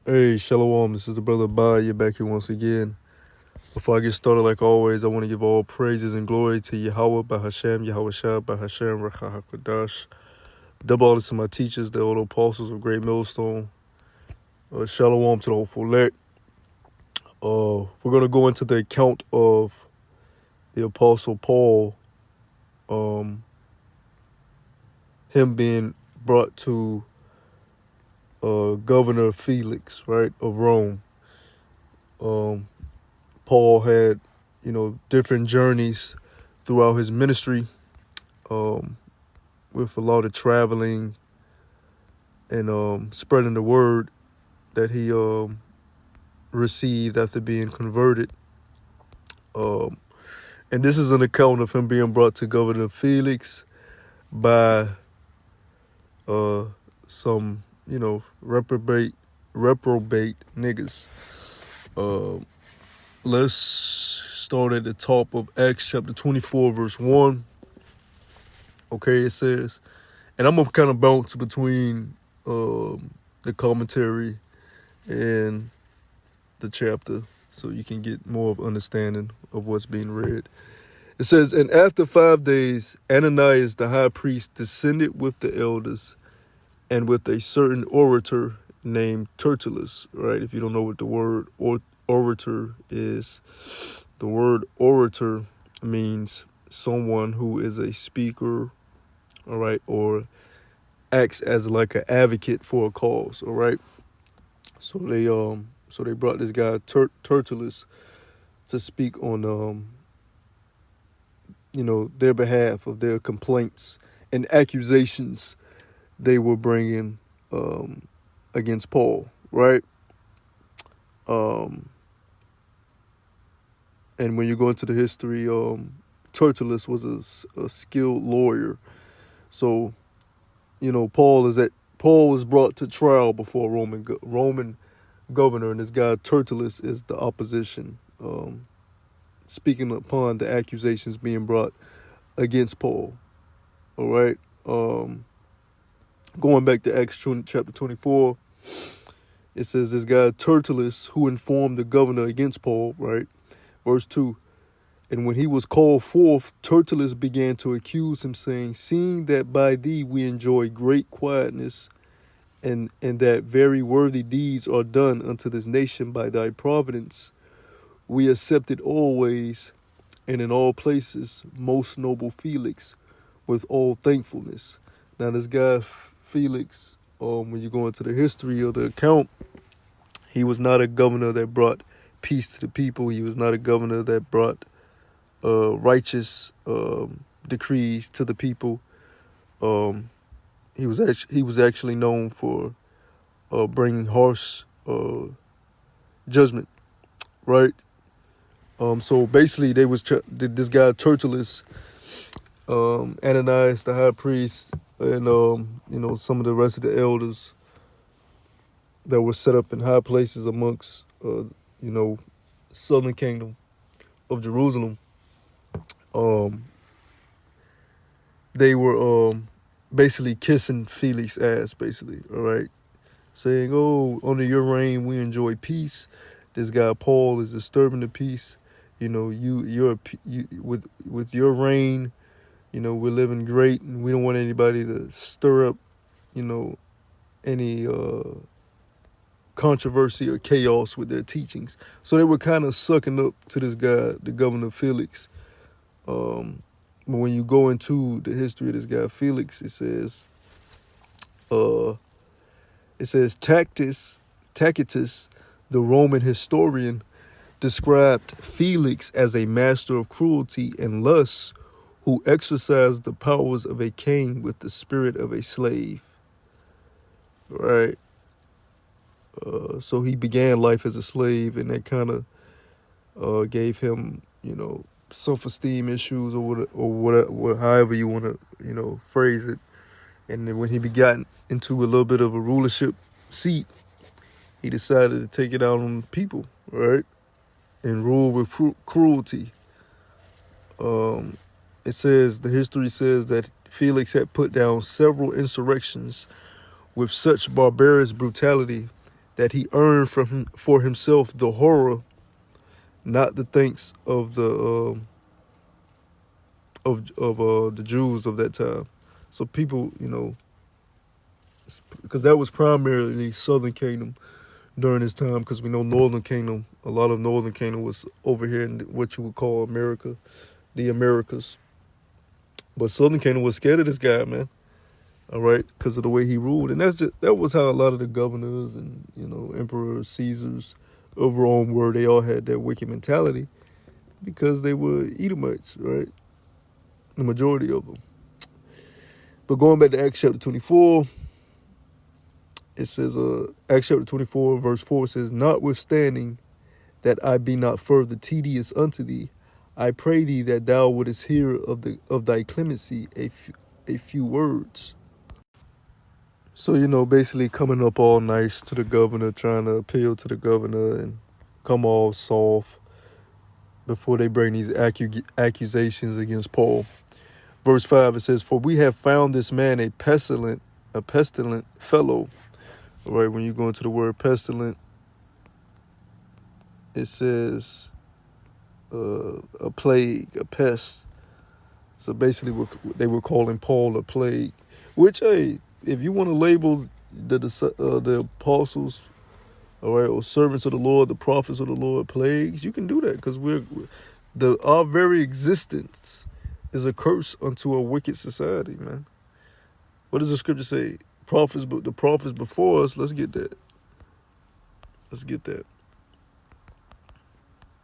Hey, Shalom, this is the brother Ba. You're back here once again. Before I get started, like always, I want to give all praises and glory to Yahweh, Bahashem, Yahweh Shah, Bahashem, Recha HaKadosh. Double honors to my teachers, the old apostles of Great Millstone. Shalom to the hopeful elect. We're going to go into the account of the Apostle Paul, him being brought to Governor Felix, right, of Rome. Paul had, different journeys throughout his ministry, with a lot of traveling and spreading the word that he received after being converted. And this is an account of him being brought to Governor Felix by some, reprobate niggas. Let's start at the top of Acts chapter 24, verse 1. Okay, it says, and I'm going to kind of bounce between the commentary and the chapter so you can get more of understanding of what's being read. It says, and after 5 days, Ananias the high priest descended with the elders and with a certain orator named Tertullus, right? If you don't know what the word orator is, the word orator means someone who is a speaker, all right, or acts as like an advocate for a cause, all right? So they brought this guy Tertullus to speak on their behalf of their complaints and accusations they were bringing against Paul, right? And when you go into the history, Tertullus was a skilled lawyer. So, Paul was brought to trial before a Roman governor, and this guy Tertullus is the opposition, speaking upon the accusations being brought against Paul. All right. Going back to Acts chapter 24, it says this guy Tertullus, who informed the governor against Paul, right? Verse 2, and when he was called forth, Tertullus began to accuse him, saying, seeing that by thee we enjoy great quietness, and that very worthy deeds are done unto this nation by thy providence, we accept it always and in all places, most noble Felix, with all thankfulness. Now this guy Felix, when you go into the history of the account, he was not a governor that brought peace to the people. He was not a governor that brought righteous decrees to the people. He was actually known for bringing harsh judgment, right? So basically, this guy Tertullus, Ananias the high priest, and some of the rest of the elders that were set up in high places amongst southern kingdom of Jerusalem. They were basically kissing Felix' ass, basically, all right, saying, "Oh, under your reign we enjoy peace. This guy Paul is disturbing the peace. You with your reign, we're living great, and we don't want anybody to stir up, any controversy or chaos with their teachings." So they were kind of sucking up to this guy, the governor Felix. But when you go into the history of this guy Felix, it says Tacitus, the Roman historian, described Felix as a master of cruelty and lust who exercised the powers of a king with the spirit of a slave. Right? So he began life as a slave, and that kind of gave him, self-esteem issues or however you want to, phrase it. And then when he got into a little bit of a rulership seat, he decided to take it out on people, right? And rule with cruelty. The history says that Felix had put down several insurrections with such barbarous brutality that he earned for himself the horror, not the thanks of the Jews of that time. So people, because that was primarily Southern Kingdom during this time, because we know Northern Kingdom, a lot of Northern Kingdom was over here in what you would call America, the Americas. But Southern Kingdom was scared of this guy, man. All right, because of the way he ruled, and that was how a lot of the governors and emperors, Caesars, of Rome were. They all had that wicked mentality because they were Edomites, right? The majority of them. But going back to Acts chapter 24, it says, Acts chapter 24, verse 4 says, "Notwithstanding that I be not further tedious unto thee, I pray thee that thou wouldest hear of thy clemency a few words." So, basically coming up all nice to the governor, trying to appeal to the governor and come all soft before they bring these accusations against Paul. Verse 5, it says, "For we have found this man a pestilent fellow." All right, when you go into the word pestilent, it says a plague, a pest. So basically they were calling Paul a plague, which, hey, if you want to label the apostles, all right, or servants of the Lord, the prophets of the Lord, plagues, you can do that, because our very existence is a curse unto a wicked society, man. What does the scripture say? The prophets before us. Let's get that.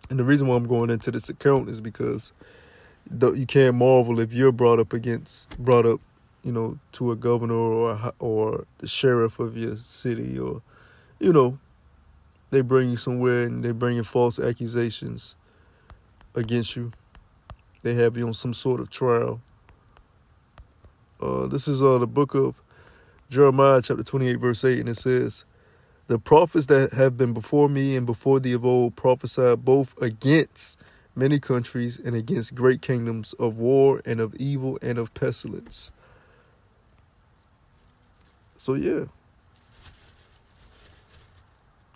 And the reason why I'm going into this account is because you can't marvel if you're brought up, to a governor or the sheriff of your city, or, they bring you somewhere and they bring you false accusations against you. They have you on some sort of trial. This is the book of Jeremiah, chapter 28, verse 8, and it says, "The prophets that have been before me and before thee of old prophesied both against many countries and against great kingdoms, of war and of evil and of pestilence." So yeah,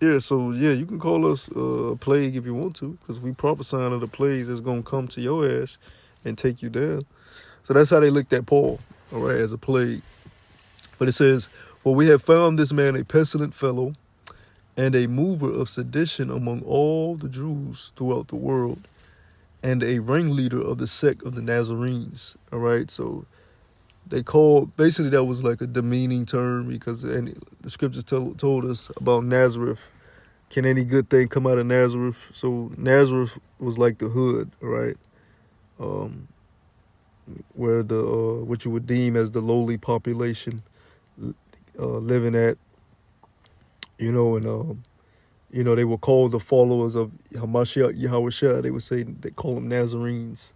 you can call us a plague if you want to, because we prophesying of the plagues that's going to come to your ass and take you down. So that's how they looked at Paul, all right, as a plague. But it says, "For we have found this man a pestilent fellow and a mover of sedition among all the Jews throughout the world, and a ringleader of the sect of the Nazarenes." All right, so basically that was like a demeaning term, because the scriptures told us about Nazareth. Can any good thing come out of Nazareth? So Nazareth was like the hood, right? Where what you would deem as the lowly population living at, and they were called the followers of Hamashiach Yahushua. They call them Nazarenes,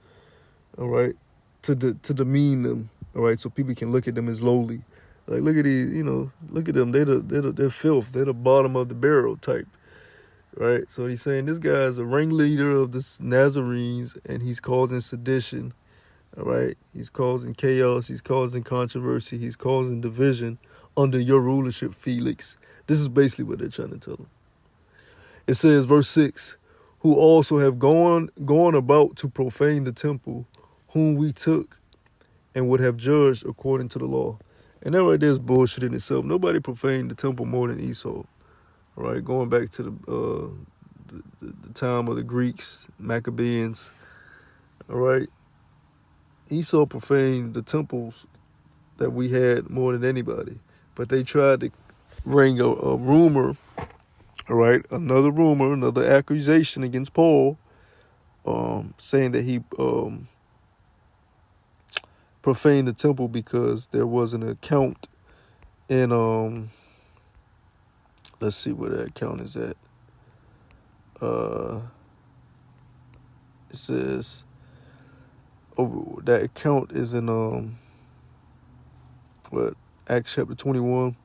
all right, to demean them, all right, so people can look at them as lowly. Like, look at these, look at them. They're filth. They're the bottom of the barrel type, right? So he's saying this guy's a ringleader of the Nazarenes, and he's causing sedition, all right? He's causing chaos. He's causing controversy. He's causing division under your rulership, Felix. This is basically what they're trying to tell him. It says, verse 6, "Who also have gone about to profane the temple, whom we took and would have judged according to the law." And that right there is bullshit in itself. Nobody profaned the temple more than Esau. All right, going back to the time of the Greeks, Maccabees. All right, Esau profaned the temples that we had more than anybody. But they tried to bring a rumor, all right, another accusation against Paul, saying that he profaned the temple because there was an account in, let's see where that account is at. It says, that account is in, Acts chapter 21.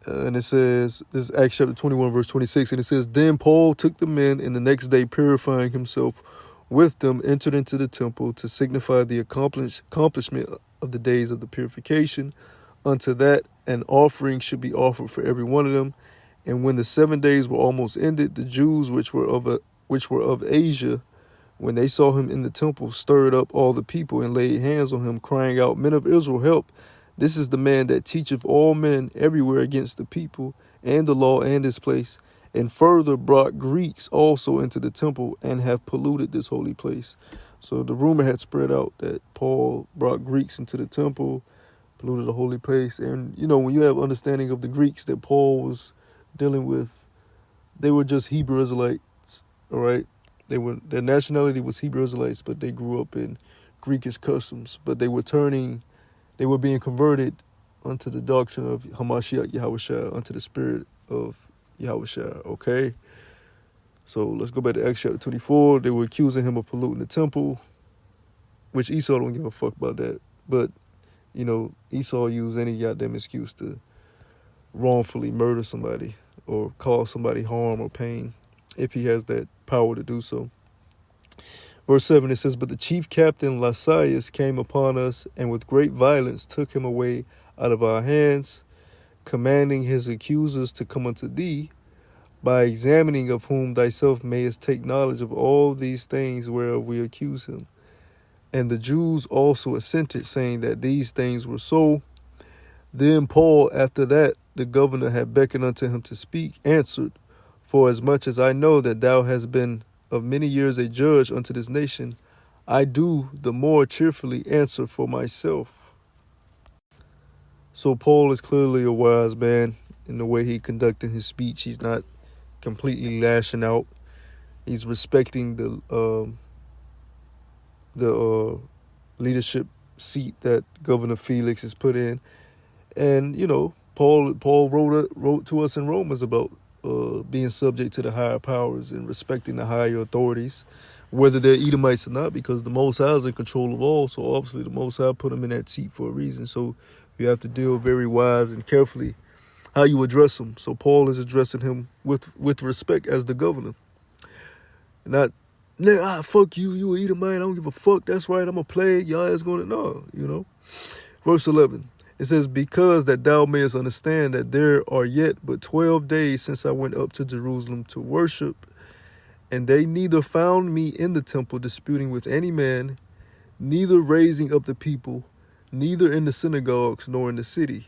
And it says, this is Acts chapter 21, verse 26, and it says, "Then Paul took the men, and the next day, purifying himself with them, entered into the temple to signify the accomplishment of the days of the purification unto that an offering should be offered for every one of them. And when the 7 days were almost ended, the Jews which were of Asia, when they saw him in the temple, stirred up all the people and laid hands on him, crying out, Men of Israel, help! This is the man that teacheth all men everywhere against the people and the law and this place, and further brought Greeks also into the temple and have polluted this holy place. So the rumor had spread out that Paul brought Greeks into the temple, polluted the holy place. And, when you have understanding of the Greeks that Paul was dealing with, they were just Hebrew Israelites, all right? Their nationality was Hebrew Israelites, but they grew up in Greekish customs. But they were being converted unto the doctrine of Hamashiach Yahushua, unto the spirit of Yahushua, okay? So let's go back to Acts chapter 24. They were accusing him of polluting the temple, which Esau don't give a fuck about that. But, Esau used any goddamn excuse to wrongfully murder somebody or cause somebody harm or pain if he has that power to do so. Verse 7, it says, But the chief captain Lysias came upon us, and with great violence took him away out of our hands, commanding his accusers to come unto thee, by examining of whom thyself mayest take knowledge of all these things whereof we accuse him. And the Jews also assented, saying that these things were so. Then Paul, after that the governor had beckoned unto him to speak, answered, For as much as I know that thou hast been of many years a judge unto this nation, I do the more cheerfully answer for myself. So Paul is clearly a wise man in the way he conducted his speech. He's not completely lashing out. He's respecting the leadership seat that Governor Felix is put in. And, Paul wrote to us in Romans about being subject to the higher powers and respecting the higher authorities, whether they're Edomites or not, because the Most High is in control of all. So obviously the Most High put them in that seat for a reason. So you have to deal very wise and carefully how you address them. So Paul is addressing him with respect as the governor. Not, fuck you, you an Edomite, I don't give a fuck, that's right, I'm a plague, y'all is going to, no, Verse 11, it says, Because that thou mayest understand that there are yet but 12 days since I went up to Jerusalem to worship, and they neither found me in the temple disputing with any man, neither raising up the people, neither in the synagogues nor in the city.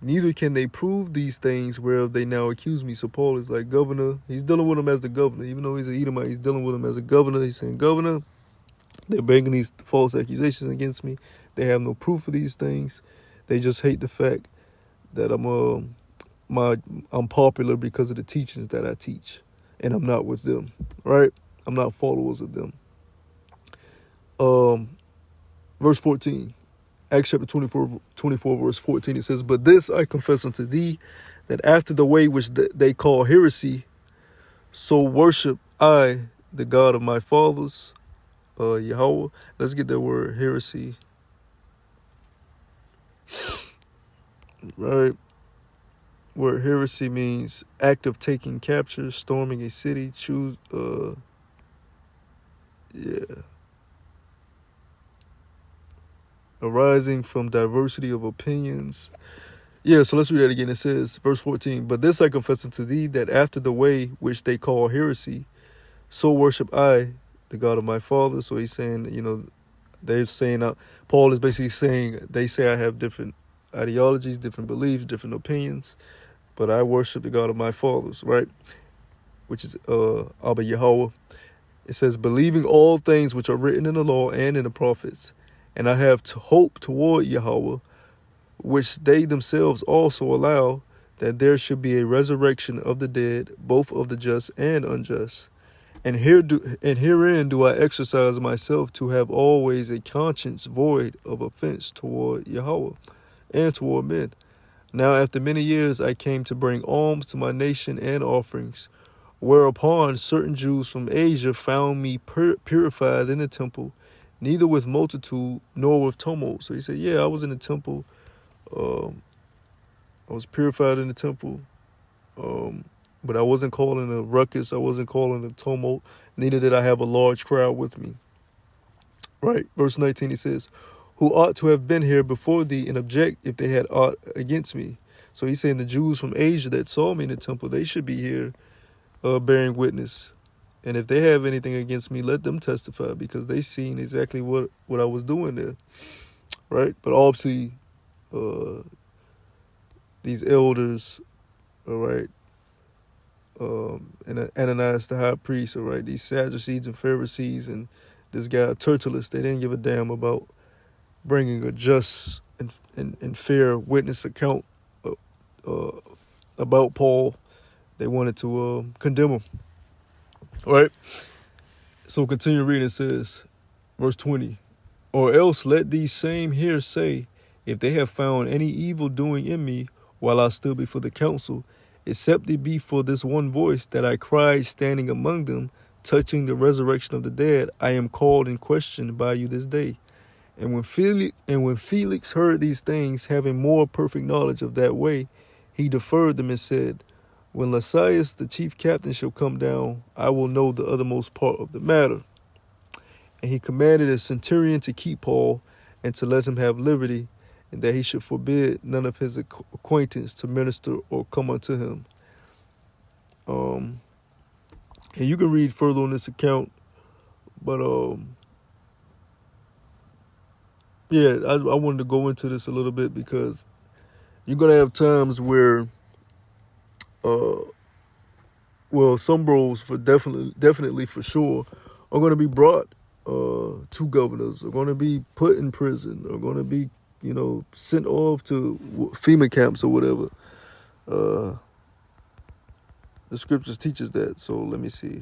Neither can they prove these things whereof they now accuse me. So Paul is like governor. He's dealing with him as the governor. Even though he's an Edomite, he's dealing with him as a governor. He's saying, Governor, they're bringing these false accusations against me. They have no proof of these things. They just hate the fact that I'm popular because of the teachings that I teach. And I'm not with them, right? I'm not followers of them. Verse 14. Acts chapter 24, verse 14, it says, But this I confess unto thee, that after the way which they call heresy, so worship I the God of my fathers, Yahweh. Let's get that word, heresy. Right? Word heresy means act of taking capture, storming a city, arising from diversity of opinions. So let's read that again. It says, verse 14, But this I confess unto thee, that after the way which they call heresy, so worship I the God of my father. So he's saying, they're saying, Paul is basically saying, they say I have different ideologies, different beliefs, different opinions, but I worship the God of my fathers, right? Which is Abba Yahweh. It says, believing all things which are written in the law and in the prophets, and I have hope toward Yahweh, which they themselves also allow, that there should be a resurrection of the dead, both of the just and unjust. And herein do I exercise myself to have always a conscience void of offense toward Yahweh and toward men. Now after many years I came to bring alms to my nation and offerings, whereupon certain Jews from Asia found me purified in the temple, neither with multitude nor with tumult. So he said, I was in the temple. I was purified in the temple. But I wasn't calling a ruckus. I wasn't calling a tumult. Neither did I have a large crowd with me. Right. Verse 19, he says, Who ought to have been here before thee and object if they had aught against me. So he's saying the Jews from Asia that saw me in the temple, they should be here bearing witness. And if they have anything against me, let them testify, because they seen exactly what I was doing there, right? But obviously, these elders, all right, and Ananias the high priest, all right, these Sadducees and Pharisees and this guy Tertullus, they didn't give a damn about bringing a just and fair witness account uh, about Paul. They wanted to condemn him, all right? So continue reading. It says, verse 20, or else let these same here say, if they have found any evil doing in me while I stood before the council, except it be for this one voice that I cried standing among them, touching the resurrection of the dead, I am called and questioned by you this day. And when Felix heard these things, having more perfect knowledge of that way, he deferred them and said, when Lysias the chief captain shall come down, I will know the uttermost part of the matter. And he commanded a centurion to keep Paul and to let him have liberty, and that he should forbid none of his acquaintance to minister or come unto him. And you can read further on this account, but yeah, I wanted to go into this a little bit, because you're gonna have times where, well, some bros for definitely for sure are gonna be brought to governors, are gonna be put in prison, are gonna be, sent off to FEMA camps or whatever. The scriptures teaches that. So let me see.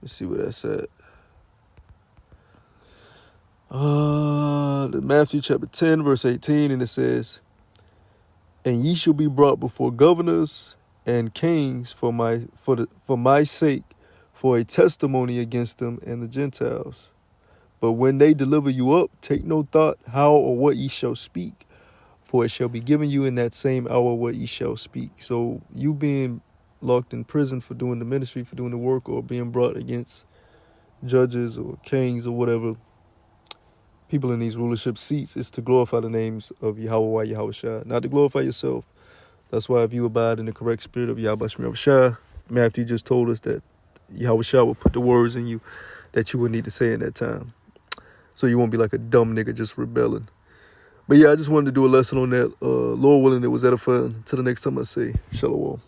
Let's see where that's at. Matthew chapter 10, verse 18, and it says, and ye shall be brought before governors and kings for my sake, for a testimony against them and the Gentiles. But when they deliver you up, take no thought how or what ye shall speak, for it shall be given you in that same hour what ye shall speak. So you being locked in prison for doing the ministry, for doing the work, or being brought against judges or kings or whatever, people in these rulership seats, is to glorify the names of Yahweh Yahushua, not to glorify yourself. That's why if you abide in the correct spirit of Yahweh Yahushua, Matthew just told us that Yahushua will put the words in you that you would need to say in that time. So you won't be like a dumb nigga just rebelling. But yeah, I just wanted to do a lesson on that. Lord willing, it was edifying. Till the next time I say, Shalom.